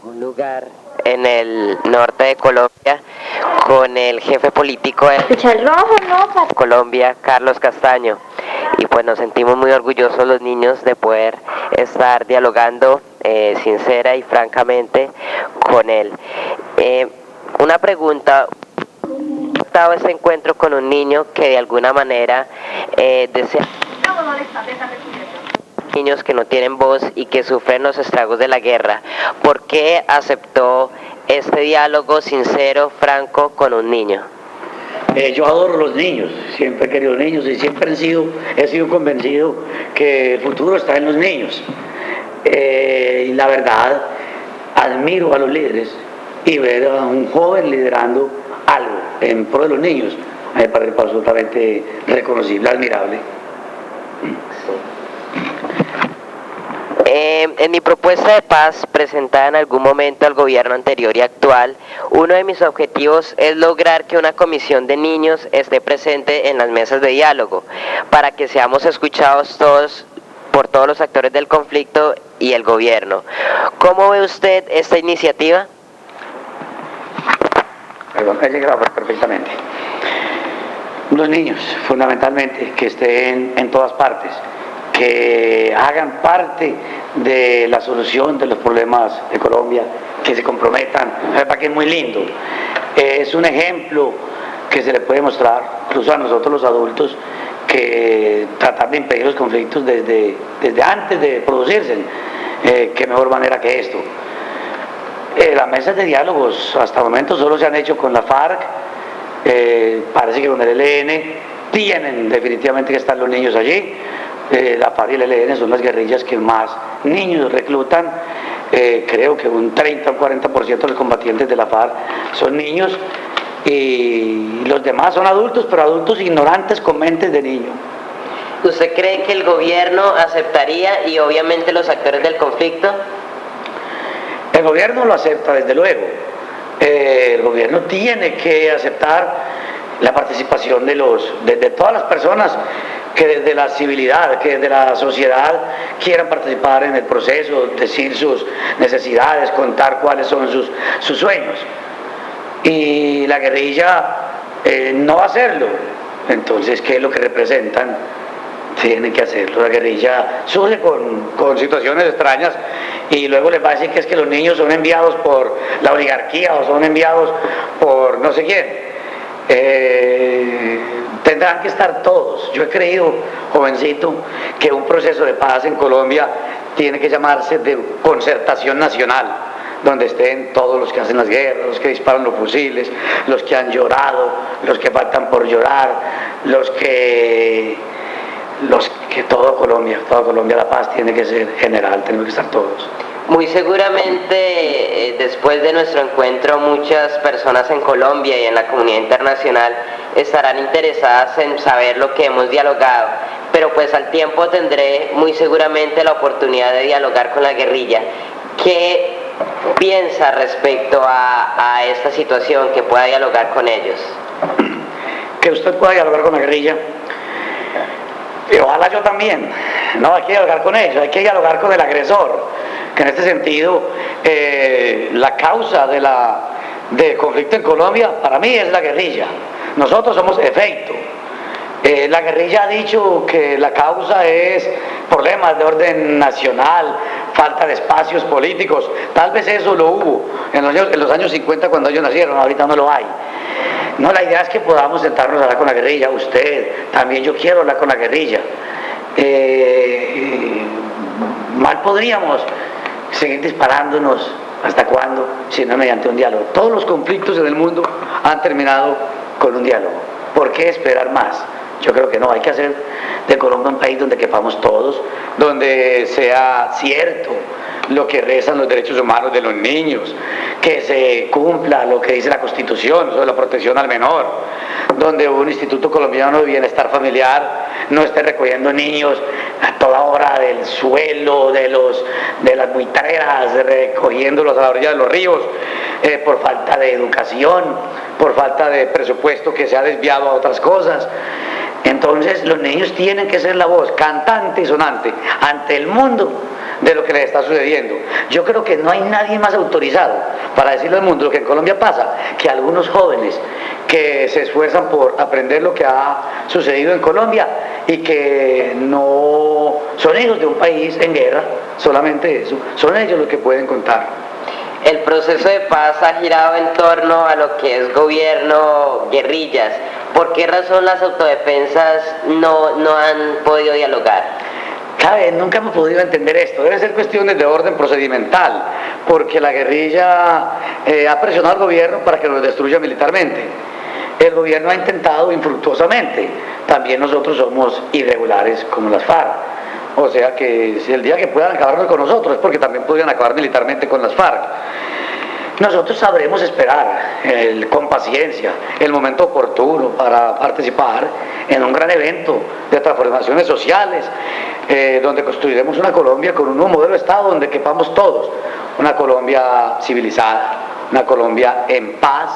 un lugar en el norte de Colombia con el jefe político de Colombia, Carlos Castaño, y pues nos sentimos muy orgullosos los niños de poder estar dialogando sincera y francamente con él. Una pregunta: ¿ha estado este encuentro con un niño que de alguna manera desea, niños que no tienen voz y que sufren los estragos de la guerra? ¿Por qué aceptó este diálogo sincero, franco con un niño? Yo adoro los niños, siempre he querido niños y siempre he sido convencido que el futuro está en los niños. Y la verdad, admiro a los líderes y ver a un joven liderando algo en pro de los niños me parece absolutamente reconocible, admirable. En mi propuesta de paz, presentada en algún momento al gobierno anterior y actual, uno de mis objetivos es lograr que una comisión de niños esté presente en las mesas de diálogo, para que seamos escuchados todos por todos los actores del conflicto y el gobierno. ¿Cómo ve usted esta iniciativa? Perdón, he llegado perfectamente. Los niños, fundamentalmente, que estén en todas partes, que hagan parte de la solución de los problemas de Colombia, que se comprometan, para que es muy lindo. Es un ejemplo que se le puede mostrar, incluso a nosotros los adultos, que tratar de impedir los conflictos desde antes de producirse, qué mejor manera que esto. Las mesas de diálogos hasta el momento solo se han hecho con la FARC, parece que con el ELN, tienen definitivamente que estar los niños allí. La FARC y el ELN son las guerrillas que más niños reclutan. Creo que un 30 o 40% de los combatientes de la FARC son niños, y los demás son adultos, pero adultos ignorantes con mentes de niño. ¿Usted cree que el gobierno aceptaría, y obviamente los actores del conflicto? El gobierno lo acepta, desde luego. El gobierno tiene que aceptar la participación de todas las personas que desde la civilidad, que desde la sociedad quieran participar en el proceso, decir sus necesidades, contar cuáles son sus sueños. Y la guerrilla no va a hacerlo. Entonces, ¿qué es lo que representan? Tienen que hacerlo. La guerrilla surge con situaciones extrañas, y luego les va a decir que es que los niños son enviados por la oligarquía o son enviados por no sé quién. Tendrán que estar todos. Yo he creído, jovencito, que un proceso de paz en Colombia tiene que llamarse de concertación nacional, donde estén todos los que hacen las guerras, los que disparan los fusiles, los que han llorado, los que faltan por llorar, toda Colombia, la paz tiene que ser general, tenemos que estar todos. Muy seguramente, después de nuestro encuentro, muchas personas en Colombia y en la comunidad internacional estarán interesadas en saber lo que hemos dialogado, pero pues al tiempo tendré muy seguramente la oportunidad de dialogar con la guerrilla. ¿Qué piensa respecto a esta situación, que pueda dialogar con ellos? Que usted pueda dialogar con la guerrilla, y ojalá yo también. No hay que dialogar con ellos, hay que dialogar con el agresor, que en este sentido la causa del conflicto en Colombia para mí es la guerrilla. Nosotros somos efecto. La guerrilla ha dicho que la causa es problemas de orden nacional, falta de espacios políticos. Tal vez eso lo hubo en los años 50 cuando ellos nacieron, ahorita no lo hay. No, la idea es que podamos sentarnos a hablar con la guerrilla. Usted, también yo quiero hablar con la guerrilla. Mal podríamos seguir disparándonos. ¿Hasta cuándo? Si no mediante un diálogo. Todos los conflictos en el mundo han terminado con un diálogo. ¿Por qué esperar más? Yo creo que no, hay que hacer de Colombia un país donde quepamos todos, donde sea cierto lo que rezan los derechos humanos de los niños, que se cumpla lo que dice la Constitución sobre la protección al menor, donde un Instituto Colombiano de Bienestar Familiar no esté recogiendo niños a toda hora del suelo, de las buitreras, recogiéndolos a la orilla de los ríos, por falta de educación, por falta de presupuesto que se ha desviado a otras cosas. Entonces los niños tienen que ser la voz cantante y sonante ante el mundo de lo que les está sucediendo. Yo creo que no hay nadie más autorizado para decirle al mundo lo que en Colombia pasa que algunos jóvenes que se esfuerzan por aprender lo que ha sucedido en Colombia y que no son hijos de un país en guerra, solamente eso, son ellos los que pueden contar. El proceso de paz ha girado en torno a lo que es gobierno, guerrillas. ¿Por qué razón las autodefensas no han podido dialogar? Nunca hemos podido entender esto. Deben ser cuestiones de orden procedimental, porque la guerrilla ha presionado al gobierno para que nos destruya militarmente. El gobierno ha intentado infructuosamente. También nosotros somos irregulares como las FARC. O sea que si el día que puedan acabarnos con nosotros es porque también podrían acabar militarmente con las FARC. Nosotros sabremos esperar con paciencia el momento oportuno para participar en un gran evento de transformaciones sociales, donde construiremos una Colombia con un nuevo modelo de Estado donde quepamos todos, una Colombia civilizada, una Colombia en paz,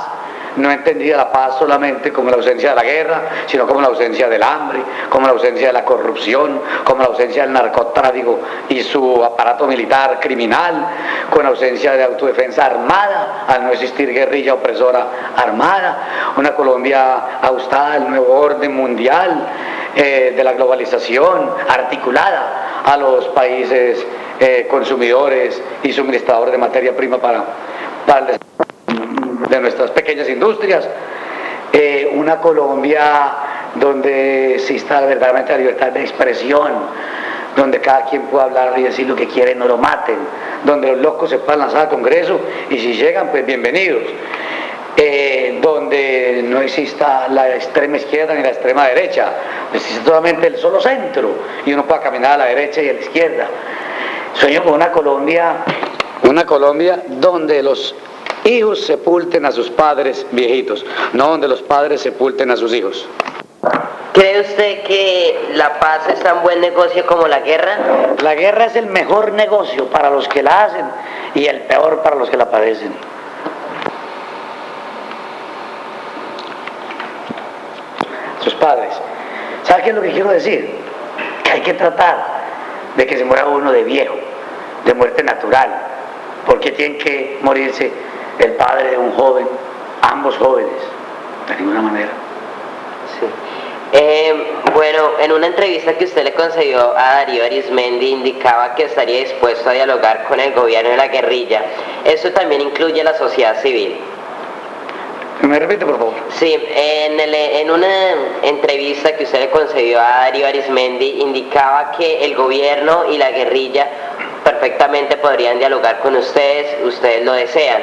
no entendida la paz solamente como la ausencia de la guerra, sino como la ausencia del hambre, como la ausencia de la corrupción, como la ausencia del narcotráfico y su aparato militar criminal, con la ausencia de autodefensa armada, al no existir guerrilla opresora armada, una Colombia ajustada al nuevo orden mundial, de la globalización, articulada a los países consumidores y suministradores de materia prima para el desarrollo de nuestras pequeñas industrias, una Colombia donde exista verdaderamente la libertad de expresión, donde cada quien pueda hablar y decir lo que quiere, no lo maten, donde los locos se puedan lanzar al Congreso y si llegan, pues bienvenidos, donde no exista la extrema izquierda ni la extrema derecha, existe solamente el solo centro y uno pueda caminar a la derecha y a la izquierda. Sueño con una Colombia donde los hijos sepulten a sus padres viejitos, no donde los padres sepulten a sus hijos. ¿Cree usted que la paz es tan buen negocio como la guerra? La guerra es el mejor negocio para los que la hacen y el peor para los que la padecen. Sus padres. ¿Sabe qué es lo que quiero decir? Que hay que tratar de que se muera uno de viejo, de muerte natural. ¿Por qué tienen que morirse el padre de un joven, ambos jóvenes? De ninguna manera. Sí. Bueno, en una entrevista que usted le concedió a Darío Arizmendi indicaba que estaría dispuesto a dialogar con el gobierno y la guerrilla. ¿Eso también incluye la sociedad civil? ¿Me repite, por favor? Sí, en una entrevista que usted le concedió a Darío Arizmendi indicaba que el gobierno y la guerrilla perfectamente podrían dialogar con ustedes lo desean.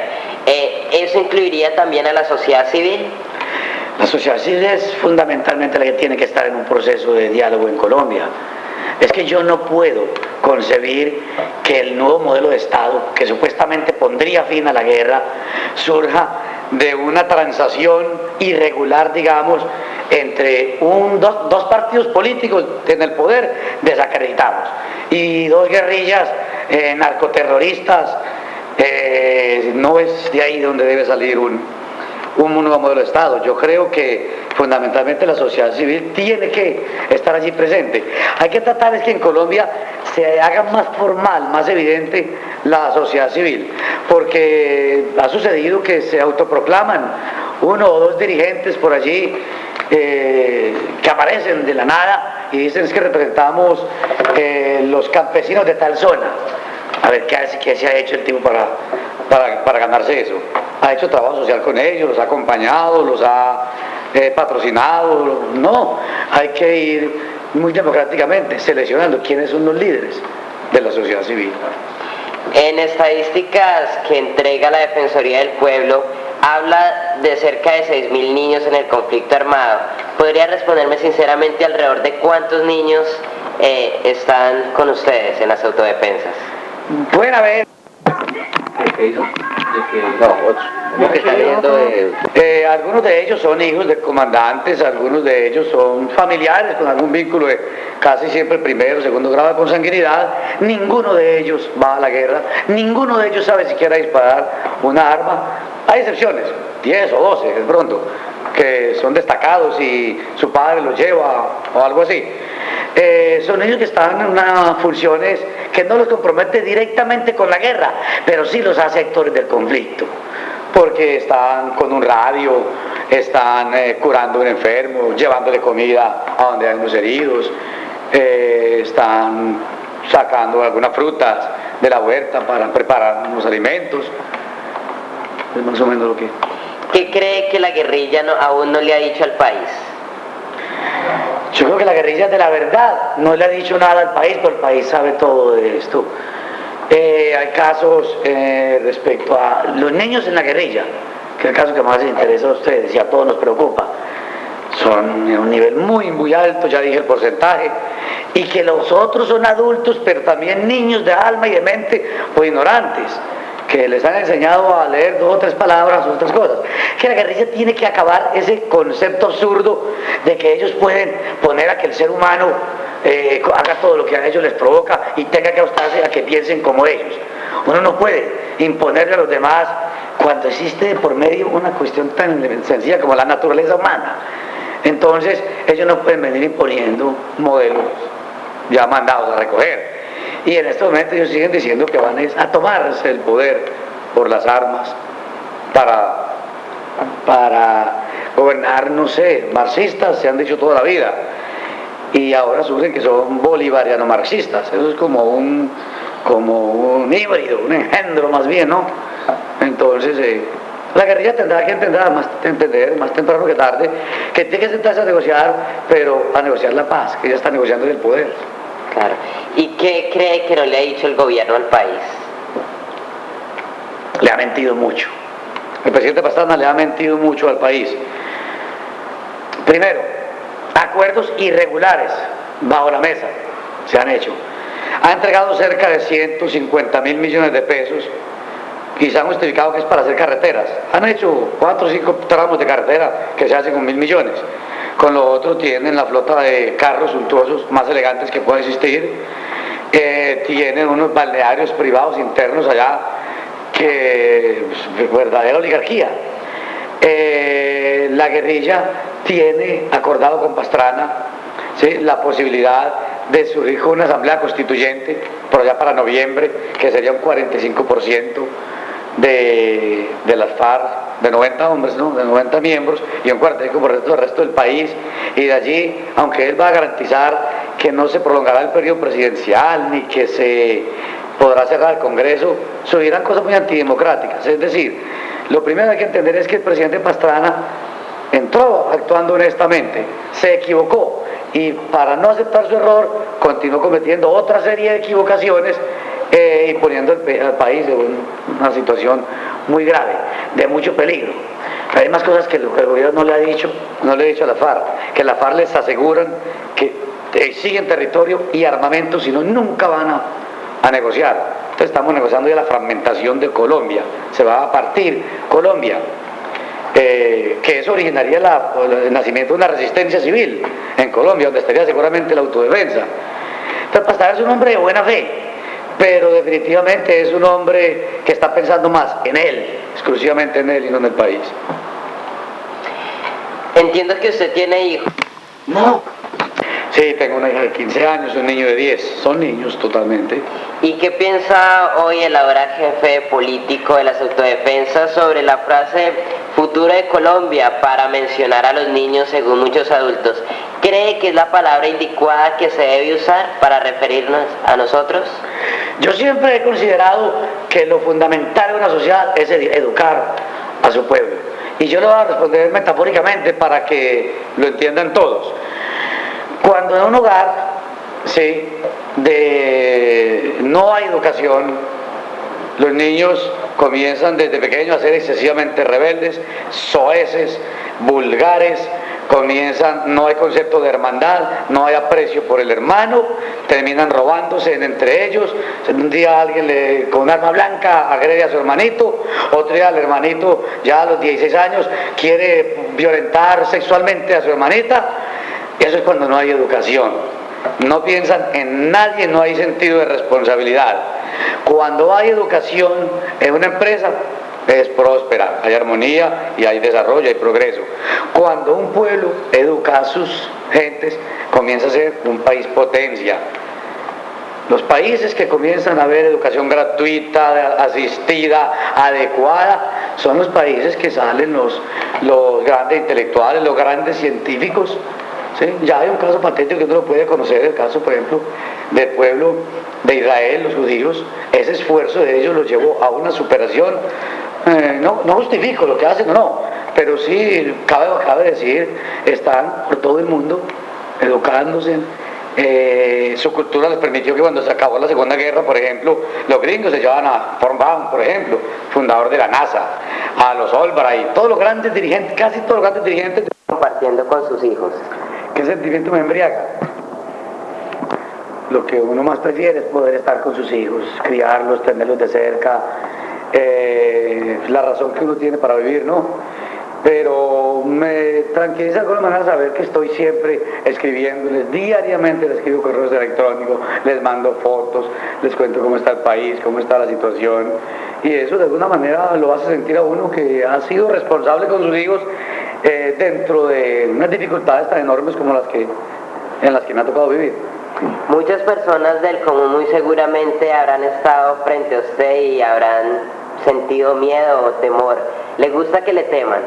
¿Eso incluiría también a la sociedad civil? La sociedad civil es fundamentalmente la que tiene que estar en un proceso de diálogo en Colombia. Es que yo no puedo concebir que el nuevo modelo de Estado, que supuestamente pondría fin a la guerra, surja de una transacción irregular, digamos, entre dos partidos políticos en el poder desacreditados y dos guerrillas narcoterroristas. No es de ahí donde debe salir un nuevo modelo de Estado. Yo creo que fundamentalmente la sociedad civil tiene que estar allí presente. Hay que tratar es que en Colombia se haga más formal, más evidente la sociedad civil, porque ha sucedido que se autoproclaman uno o dos dirigentes por allí que aparecen de la nada y dicen es que representamos los campesinos de tal zona. A ver, ¿qué se ha hecho el tipo para ganarse eso? Ha hecho trabajo social con ellos, los ha acompañado, los ha patrocinado. No, hay que ir muy democráticamente seleccionando quiénes son los líderes de la sociedad civil. En estadísticas que entrega la Defensoría del Pueblo, habla de cerca de 6.000 niños en el conflicto armado. ¿Podría responderme sinceramente alrededor de cuántos niños están con ustedes en las autodefensas? Pueden haber... algunos de ellos son hijos de comandantes, algunos de ellos son familiares con algún vínculo de casi siempre primero o segundo grado de consanguinidad. Ninguno de ellos va a la guerra, ninguno de ellos sabe siquiera disparar una arma. Hay excepciones, 10 o 12 de pronto, que son destacados y su padre los lleva o algo así. Son niños que están en unas funciones que no los compromete directamente con la guerra, pero sí los hace actores del conflicto, porque están con un radio, están curando a un enfermo, llevándole comida a donde hay unos heridos, están sacando algunas frutas de la huerta para preparar unos alimentos. Es más o menos lo que... ¿Qué cree que la guerrilla aún no le ha dicho al país? Yo creo que la guerrilla de la verdad no le ha dicho nada al país, pero el país sabe todo de esto. Hay casos respecto a los niños en la guerrilla, que es el caso que más les interesa a ustedes y a todos nos preocupa. Son en un nivel muy alto, ya dije el porcentaje, y que los otros son adultos, pero también niños de alma y de mente o ignorantes, que les han enseñado a leer 2 o 3 palabras o otras cosas. Que la guerrilla tiene que acabar ese concepto absurdo de que ellos pueden poner a que el ser humano haga todo lo que a ellos les provoca y tenga que ajustarse a que piensen como ellos. Uno no puede imponerle a los demás cuando existe por medio una cuestión tan sencilla como la naturaleza humana. Entonces ellos no pueden venir imponiendo modelos ya mandados a recoger. Y en este momento ellos siguen diciendo que van a tomarse el poder por las armas para gobernar, no sé, marxistas, se han dicho toda la vida. Y ahora surgen que son bolivariano-marxistas. Eso es como un híbrido, un engendro más bien, ¿no? Entonces, la guerrilla tendrá que entender más temprano que tarde que tiene que sentarse a negociar, pero a negociar la paz, que ya está negociando el poder. Claro. ¿Y qué cree que no le ha dicho el gobierno al país? Le ha mentido mucho. El presidente Pastrana le ha mentido mucho al país. Primero, acuerdos irregulares bajo la mesa se han hecho. Ha entregado cerca de 150.000 millones de pesos y se han justificado que es para hacer carreteras. Han hecho 4 o 5 tramos de carretera que se hacen con 1.000 millones. Con lo otro tienen la flota de carros suntuosos más elegantes que pueden existir. Tienen unos balnearios privados internos allá que es verdadera oligarquía. La guerrilla tiene acordado con Pastrana, ¿sí?, la posibilidad de surgir con una asamblea constituyente por allá para noviembre, que sería un 45% de las FARC, de 90 hombres, ¿no?, de 90 miembros, y un 45% del resto del país. Y de allí, aunque él va a garantizar que no se prolongará el periodo presidencial ni que se podrá cerrar el Congreso, surgirán cosas muy antidemocráticas. Es decir, lo primero que hay que entender es que el presidente Pastrana entró actuando honestamente, se equivocó y para no aceptar su error continuó cometiendo otra serie de equivocaciones y poniendo al país en una situación muy grave, de mucho peligro. Pero hay más cosas que el gobierno no le ha dicho a la FARC, que la FARC les aseguran que siguen territorio y armamento, si no nunca van a negociar. Entonces estamos negociando ya la fragmentación de Colombia, se va a partir Colombia, que eso originaría el nacimiento de una resistencia civil en Colombia, donde estaría seguramente la autodefensa. Entonces Pastrana es un hombre de buena fe, pero definitivamente es un hombre que está pensando más en él, exclusivamente en él y no en el país. Entiendo que usted tiene hijos. No. Sí, tengo una hija de 15 años, un niño de 10, son niños totalmente. ¿Y qué piensa hoy el ahora jefe político de las autodefensas sobre la frase futuro de Colombia para mencionar a los niños según muchos adultos? ¿Cree que es la palabra indicada que se debe usar para referirnos a nosotros? Yo siempre he considerado que lo fundamental de una sociedad es educar a su pueblo. Y yo lo voy a responder metafóricamente para que lo entiendan todos. Cuando en un hogar, ¿sí?, no hay educación, los niños comienzan desde pequeños a ser excesivamente rebeldes, soeces, vulgares, no hay concepto de hermandad, no hay aprecio por el hermano, terminan robándose entre ellos. Un día alguien con un arma blanca agrede a su hermanito, otro día el hermanito ya a los 16 años quiere violentar sexualmente a su hermanita. Eso es cuando no hay educación, no piensan en nadie, no hay sentido de responsabilidad. Cuando hay educación en una empresa es próspera, hay armonía y hay desarrollo, hay progreso. Cuando un pueblo educa a sus gentes, comienza a ser un país potencia. Los países que comienzan a ver educación gratuita, asistida, adecuada, son los países que salen los grandes intelectuales, los grandes científicos. ¿Sí? Ya hay un caso patético que uno lo puede conocer, el caso, por ejemplo, del pueblo de Israel, los judíos. Ese esfuerzo de ellos los llevó a una superación. No justifico lo que hacen, no, pero sí, cabe decir, están por todo el mundo educándose. Su cultura les permitió que cuando se acabó la Segunda Guerra, por ejemplo, los gringos se llevaban a von Braun, por ejemplo, fundador de la NASA, a los Albright, todos los grandes dirigentes, casi todos los grandes dirigentes, compartiendo con sus hijos. ¿Qué sentimiento me embriaga? Lo que uno más prefiere es poder estar con sus hijos, criarlos, tenerlos de cerca, la razón que uno tiene para vivir, ¿no? Pero me tranquiliza de alguna manera saber que estoy siempre escribiéndoles, diariamente les escribo correos electrónicos, les mando fotos, les cuento cómo está el país, cómo está la situación, y eso de alguna manera lo hace sentir a uno que ha sido responsable con sus hijos dentro de unas dificultades tan enormes como en las que me ha tocado vivir. Muchas personas del común muy seguramente habrán estado frente a usted y habrán sentido miedo o temor. ¿Le gusta que le teman?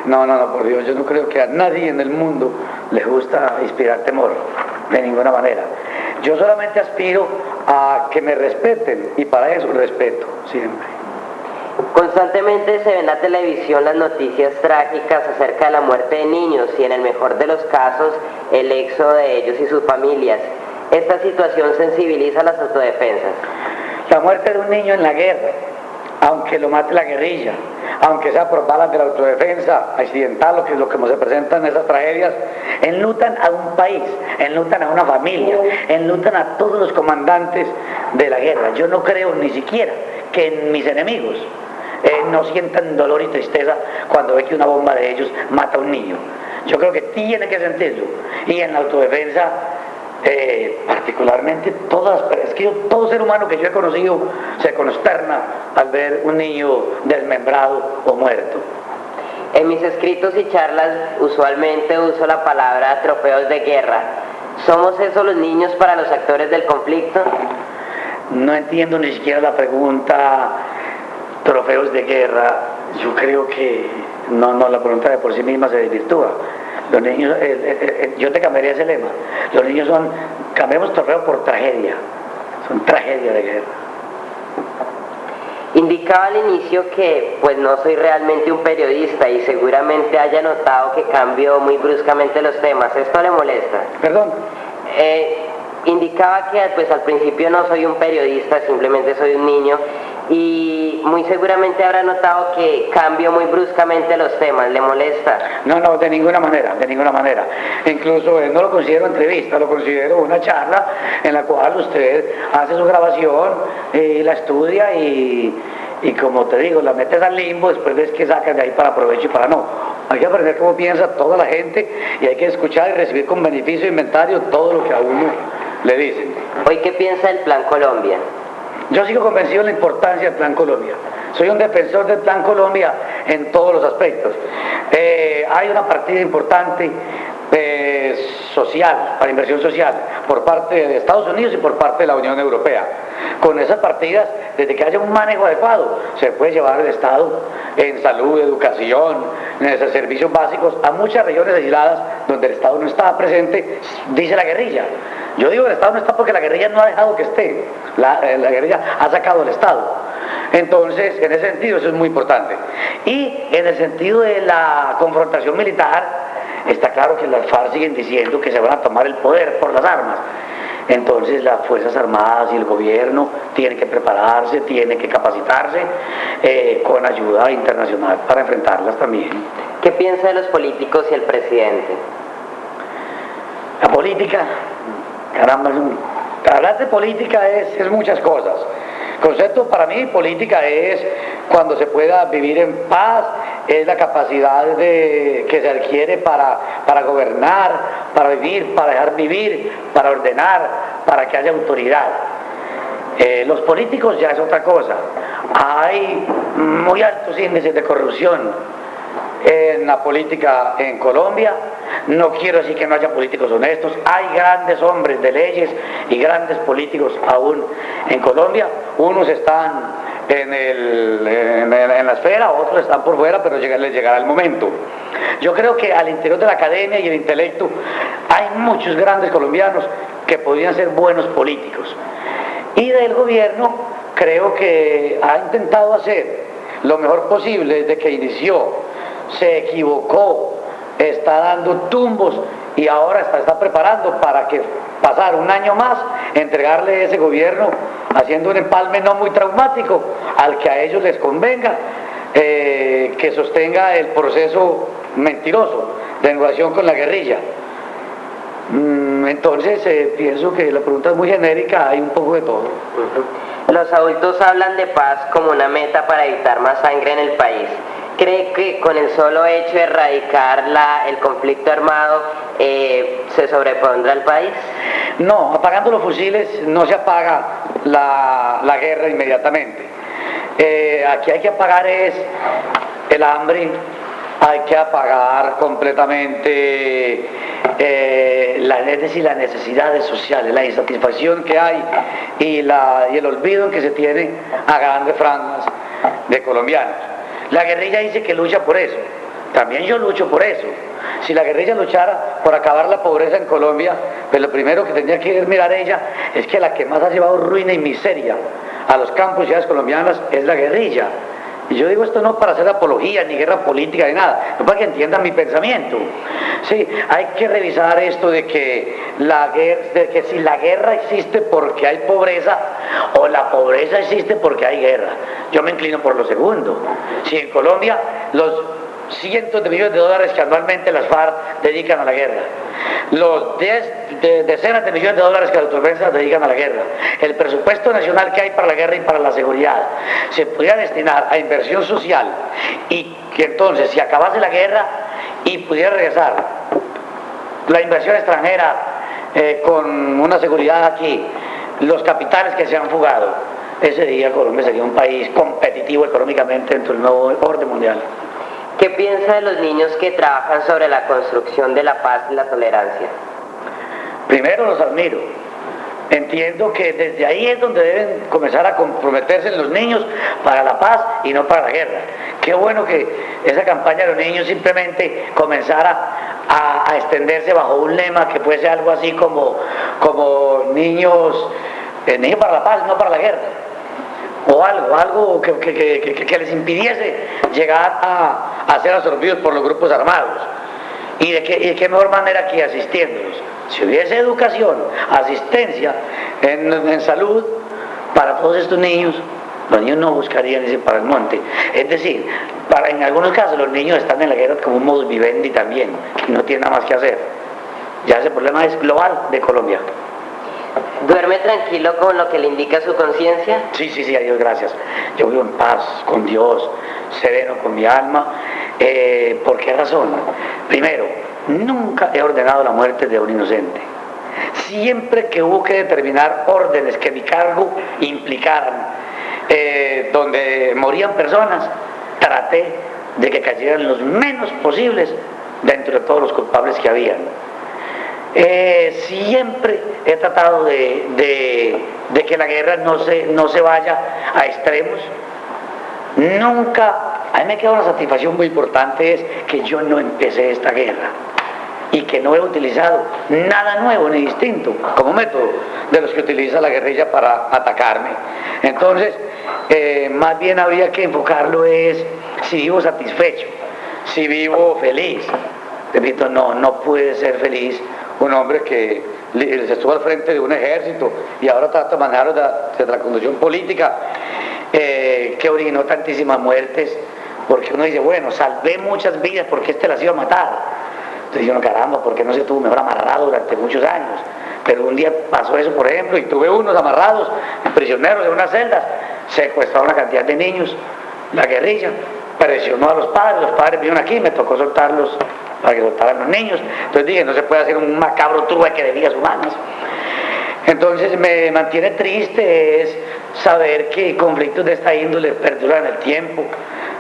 No, por Dios, yo no creo que a nadie en el mundo le gusta inspirar temor, de ninguna manera. Yo solamente aspiro a que me respeten y para eso respeto siempre. Constantemente se ven en la televisión las noticias trágicas acerca de la muerte de niños y en el mejor de los casos el éxodo de ellos y sus familias. Esta situación sensibiliza a las autodefensas. La muerte de un niño en la guerra, aunque lo mate la guerrilla, aunque sea por balas de la autodefensa accidental, lo que se presenta en esas tragedias, enlutan a un país, enlutan a una familia, enlutan a todos los comandantes de la guerra. Yo no creo ni siquiera que en mis enemigos no sientan dolor y tristeza cuando ve que una bomba de ellos mata a un niño. Yo creo que tiene que sentirlo. Y en la autodefensa, particularmente, todo ser humano que yo he conocido se consterna al ver un niño desmembrado o muerto. En mis escritos y charlas usualmente uso la palabra trofeos de guerra. ¿Somos esos los niños para los actores del conflicto? No entiendo ni siquiera la pregunta, trofeos de guerra. Yo creo que no, la pregunta de por sí misma se desvirtúa. Los niños, yo te cambiaría ese lema. Los niños cambiamos trofeo por tragedia. Son tragedia de guerra. Indicaba al inicio que pues no soy realmente un periodista y seguramente haya notado que cambio muy bruscamente los temas. ¿Esto le molesta? ¿Perdón? Indicaba que pues al principio no soy un periodista, simplemente soy un niño y muy seguramente habrá notado que cambio muy bruscamente los temas. ¿Le molesta? No, de ninguna manera. Incluso no lo considero entrevista, lo considero una charla en la cual usted hace su grabación, la estudia y como te digo, la metes al limbo, después ves que sacas de ahí para provecho y para no. Hay que aprender cómo piensa toda la gente y hay que escuchar y recibir con beneficio de inventario todo lo que a uno le dicen. ¿Hoy qué piensa del Plan Colombia? Yo sigo convencido de la importancia del Plan Colombia. Soy un defensor del Plan Colombia en todos los aspectos. Hay una partida importante social, para inversión social, por parte de Estados Unidos y por parte de la Unión Europea. Con esas partidas, desde que haya un manejo adecuado, se puede llevar el Estado en salud, educación, en esos servicios básicos, a muchas regiones aisladas donde el Estado no estaba presente, dice la guerrilla. Yo digo que el Estado no está porque la guerrilla no ha dejado que esté, la guerrilla ha sacado al Estado. Entonces, en ese sentido, eso es muy importante. Y en el sentido de la confrontación militar, está claro que las FARC siguen diciendo que se van a tomar el poder por las armas. Entonces las Fuerzas Armadas y el gobierno tienen que prepararse, tienen que capacitarse con ayuda internacional para enfrentarlas también. ¿Qué piensa de los políticos y el presidente? La política, caramba, hablar de política es muchas cosas. Concepto para mí, política es cuando se pueda vivir en paz, es la capacidad que se adquiere para gobernar, para vivir, para dejar vivir, para ordenar, para que haya autoridad. Los políticos ya es otra cosa. Hay muy altos índices de corrupción en la política en Colombia. No quiero decir que no haya políticos honestos, hay grandes hombres de leyes y grandes políticos aún en Colombia. Unos están en la esfera, otros están por fuera, pero les llegará el momento. Yo creo que al interior de la academia y el intelecto hay muchos grandes colombianos que podrían ser buenos políticos. Y del gobierno creo que ha intentado hacer lo mejor posible desde que inició, se equivocó, está dando tumbos y ahora está preparando para que pasar un año más, entregarle ese gobierno haciendo un empalme no muy traumático al que a ellos les convenga, que sostenga el proceso mentiroso de negociación con la guerrilla. Entonces pienso que la pregunta es muy genérica, hay un poco de todo. Los adultos hablan de paz como una meta para evitar más sangre en el país. ¿Cree que con el solo hecho de erradicar el conflicto armado se sobrepondrá el país? No, apagando los fusiles no se apaga la guerra inmediatamente. Aquí hay que apagar es el hambre, hay que apagar completamente es decir, las necesidades sociales, la insatisfacción que hay y el olvido que se tiene a grandes franjas de colombianos. La guerrilla dice que lucha por eso, también yo lucho por eso. Si la guerrilla luchara por acabar la pobreza en Colombia, pues lo primero que tendría que mirar ella es que la que más ha llevado ruina y miseria a los campos y ciudades colombianas es la guerrilla. Y yo digo esto no para hacer apología, ni guerra política, ni nada, no para que entiendan mi pensamiento. Sí, hay que revisar esto de que si la guerra existe porque hay pobreza, o la pobreza existe porque hay guerra. Yo me inclino por lo segundo. Si en Colombia los cientos de millones de dólares que anualmente las FARC dedican a la guerra, los decenas de millones de dólares que las autodefensas dedican a la guerra, el presupuesto nacional que hay para la guerra y para la seguridad, se pudiera destinar a inversión social y que entonces si acabase la guerra y pudiera regresar la inversión extranjera con una seguridad aquí, los capitales que se han fugado, ese día Colombia sería un país competitivo económicamente dentro del nuevo orden mundial. ¿Qué piensa de los niños que trabajan sobre la construcción de la paz y la tolerancia? Primero los admiro. Entiendo que desde ahí es donde deben comenzar a comprometerse los niños para la paz y no para la guerra. Qué bueno que esa campaña de los niños simplemente comenzara a extenderse bajo un lema que fuese algo así como niños para la paz, no para la guerra. O algo que les impidiese llegar a ser absorbidos por los grupos armados. ¿Y de qué mejor manera que asistiéndolos? Si hubiese educación, asistencia en salud para todos estos niños, los niños no buscarían irse para el monte. Es decir, en algunos casos los niños están en la guerra como un modus vivendi también, que no tienen nada más que hacer. Ya ese problema es global de Colombia. ¿Duerme tranquilo con lo que le indica su conciencia? Sí, a Dios gracias. Yo vivo en paz con Dios, sereno con mi alma. ¿Por qué razón? Primero, nunca he ordenado la muerte de un inocente. Siempre que hubo que determinar órdenes que mi cargo implicaran, donde morían personas, traté de que cayeran los menos posibles dentro de todos los culpables que habían. Siempre he tratado de que la guerra no se vaya a extremos. Nunca, a mí me queda una satisfacción muy importante, es que yo no empecé esta guerra y que no he utilizado nada nuevo ni distinto como método de los que utiliza la guerrilla para atacarme. Entonces, más bien habría que enfocarlo es si vivo satisfecho, si vivo feliz. Repito, no puede ser feliz un hombre que estuvo al frente de un ejército y ahora trata de manejar de la conducción política que originó tantísimas muertes, porque uno dice, bueno, salvé muchas vidas porque las iba a matar. Entonces yo, no, caramba, ¿por qué no se tuvo mejor amarrado durante muchos años? Pero un día pasó eso, por ejemplo, y tuve unos amarrados, prisioneros de unas celdas, secuestraron una cantidad de niños, la guerrilla presionó a los padres vinieron aquí, me tocó soltarlos para que soltaran los niños. Entonces dije, no se puede hacer un macabro trueque de vidas humanas. Entonces me mantiene triste es saber que conflictos de esta índole perduran en el tiempo,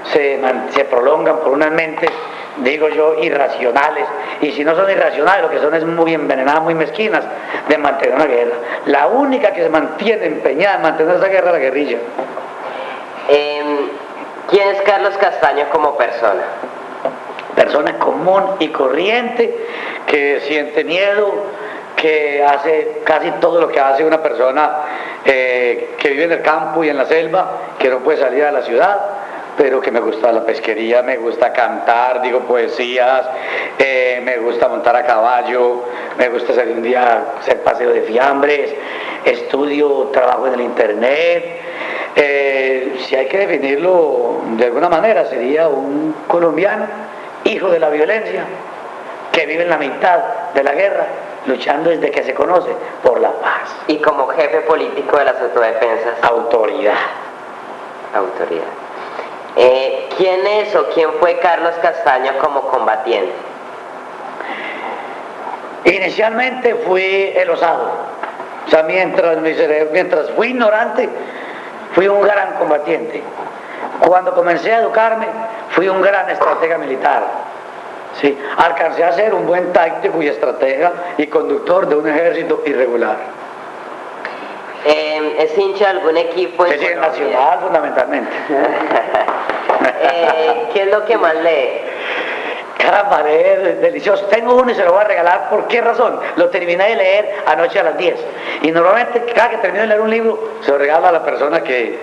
se prolongan por unas mentes digo yo, irracionales, y si no son irracionales, lo que son es muy envenenadas, muy mezquinas, de mantener una guerra. La única que se mantiene empeñada en mantener esa guerra es la guerrilla. ¿Quién es Carlos Castaño como persona? Persona común y corriente, que siente miedo, que hace casi todo lo que hace una persona que vive en el campo y en la selva, que no puede salir a la ciudad, pero que me gusta la pesquería, me gusta cantar, digo poesías, me gusta montar a caballo, me gusta salir un día a hacer paseo de fiambres, estudio, trabajo en el internet. Si hay que definirlo de alguna manera, sería un colombiano, hijo de la violencia, que vive en la mitad de la guerra, luchando desde que se conoce por la paz. Y como jefe político de las autodefensas. Autoridad. Autoridad. ¿Quién es o quién fue Carlos Castaño como combatiente? Inicialmente fui el osado. O sea, mientras fui ignorante, fui un gran combatiente. Cuando comencé a educarme, fui un gran estratega militar. Sí, alcancé a ser un buen táctico y estratega y conductor de un ejército irregular. ¿Es hincha de algún equipo en Colombia? Nacional, fundamentalmente. ¿Qué es lo que más lee? Caramba, leer, delicioso. Tengo uno y se lo voy a regalar. ¿Por qué razón? Lo terminé de leer anoche a las 10. Y normalmente, cada que termino de leer un libro, se lo regalo a la persona que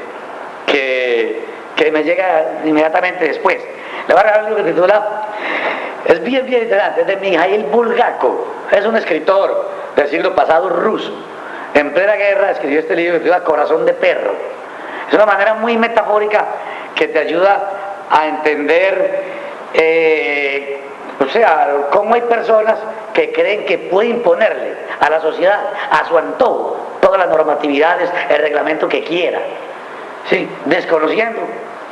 me llega inmediatamente después. Le voy a regalar un libro que titula, es bien interesante, es de Mikhail Bulgakov. Es un escritor del siglo pasado ruso. En plena guerra escribió este libro que se llama Corazón de Perro. Es una manera muy metafórica que te ayuda a entender, o sea, cómo hay personas que creen que pueden imponerle a la sociedad, a su antojo, todas las normatividades, el reglamento que quiera, ¿sí? Desconociendo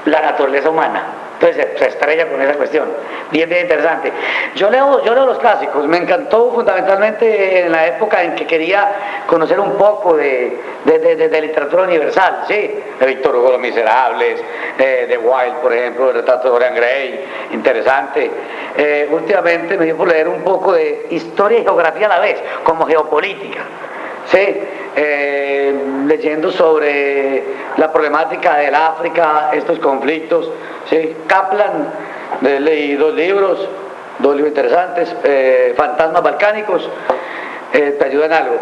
la naturaleza humana. Entonces se estrella con esa cuestión. Bien interesante. Yo leo los clásicos. Me encantó fundamentalmente en la época en que quería conocer un poco de literatura universal, ¿sí? De Víctor Hugo, Los Miserables, de Wilde, por ejemplo, el retrato de Dorian Gray, interesante. Últimamente me dio por leer un poco de historia y geografía a la vez, como geopolítica. Sí, leyendo sobre la problemática del África, estos conflictos, sí. Kaplan, leí dos libros interesantes, Fantasmas Balcánicos, te ayudan algo.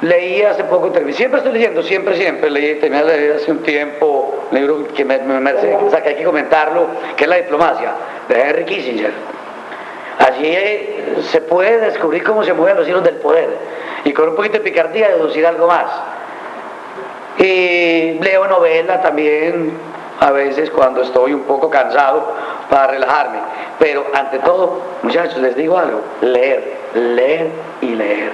Leí hace poco, siempre estoy leyendo, siempre leí, terminé de leer hace un tiempo, un libro que me merece, o sea, que hay que comentarlo, que es La diplomacia, de Henry Kissinger. Allí se puede descubrir cómo se mueven los hilos del poder y con un poquito de picardía deducir algo más. Y leo novela también a veces cuando estoy un poco cansado para relajarme, pero ante todo, muchachos, les digo algo: leer y leer.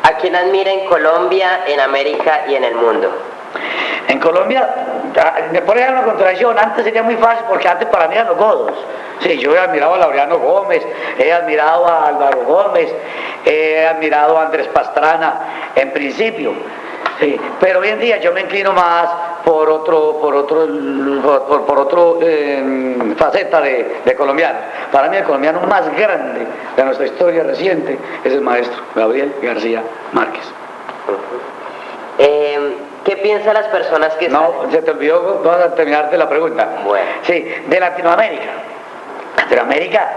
¿A quién admira en Colombia, en América y en el mundo? En Colombia, me pone una contradicción. Antes sería muy fácil porque antes para mí eran los godos. Sí, yo he admirado a Laureano Gómez, he admirado a Álvaro Gómez, he admirado a Andrés Pastrana en principio. Sí, pero hoy en día yo me inclino más por otro faceta de colombiano. Para mí el colombiano más grande de nuestra historia reciente es el maestro Gabriel García Márquez. ¿Qué piensan las personas que No, se te olvidó, vamos a terminarte la pregunta. Bueno. Sí, de Latinoamérica. Latinoamérica,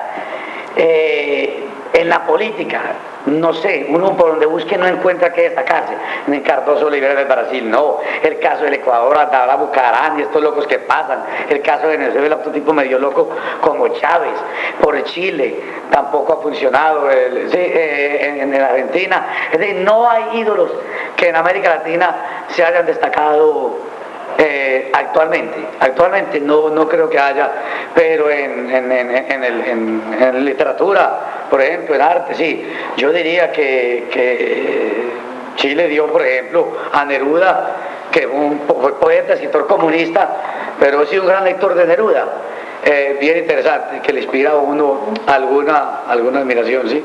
en la política, no sé, uno por donde busque no encuentra que destacarse. En Cardoso Oliveira del Brasil, no. El caso del Ecuador, Andala Bucarán y estos locos que pasan. El caso de Venezuela, otro tipo medio loco como Chávez. Por Chile, tampoco ha funcionado. En Argentina. Es decir, no hay ídolos que en América Latina se hayan destacado. Actualmente no creo que haya, pero en literatura, por ejemplo, en arte, sí. Yo diría que Chile dio, por ejemplo, a Neruda, que fue poeta, escritor comunista, pero sí un gran lector de Neruda. Bien interesante, que le inspira a uno alguna admiración, ¿sí?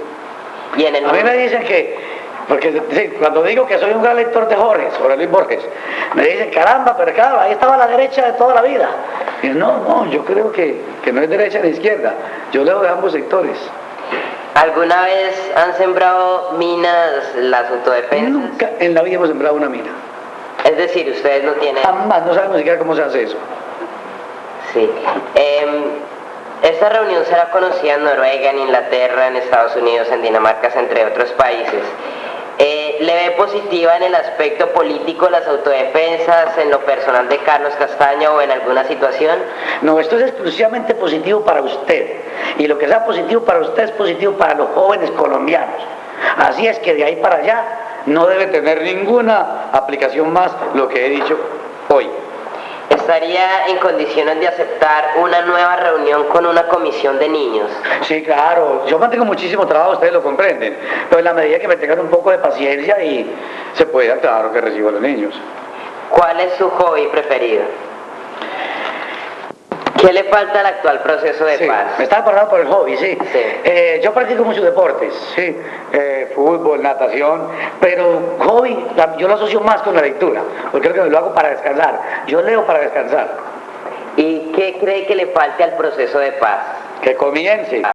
Y en el a mí me dicen que, porque sí, cuando digo que soy un gran lector de Jorge, sobre Luis Borges, me dicen, caramba, pero claro, ahí estaba a la derecha de toda la vida. Y no, yo creo que no es derecha ni izquierda, yo leo de ambos sectores. ¿Alguna vez han sembrado minas las autodefensas? Nunca en la vida hemos sembrado una mina. Es decir, ustedes no tienen... Jamás, no sabemos siquiera cómo se hace eso. Sí. Esta reunión será conocida en Noruega, en Inglaterra, en Estados Unidos, en Dinamarca, entre otros países. ¿Le ve positiva en el aspecto político las autodefensas, en lo personal de Carlos Castaño o en alguna situación? No, esto es exclusivamente positivo para usted. Y lo que sea positivo para usted es positivo para los jóvenes colombianos. Así es que de ahí para allá no debe tener ninguna aplicación más lo que he dicho hoy. ¿Estaría en condiciones de aceptar una nueva reunión con una comisión de niños? Sí, claro, yo mantengo muchísimo trabajo, ustedes lo comprenden, pero en la medida que me tengan un poco de paciencia y se pueda, claro que recibo a los niños. ¿Cuál es su hobby preferido? ¿Qué le falta al actual proceso de paz? Me estaba acordando por el hobby, sí. Yo practico muchos deportes, sí, fútbol, natación, pero hobby, yo lo asocio más con la lectura, porque creo que lo hago para descansar. Yo leo para descansar. ¿Y qué cree que le falte al proceso de paz? Que comience.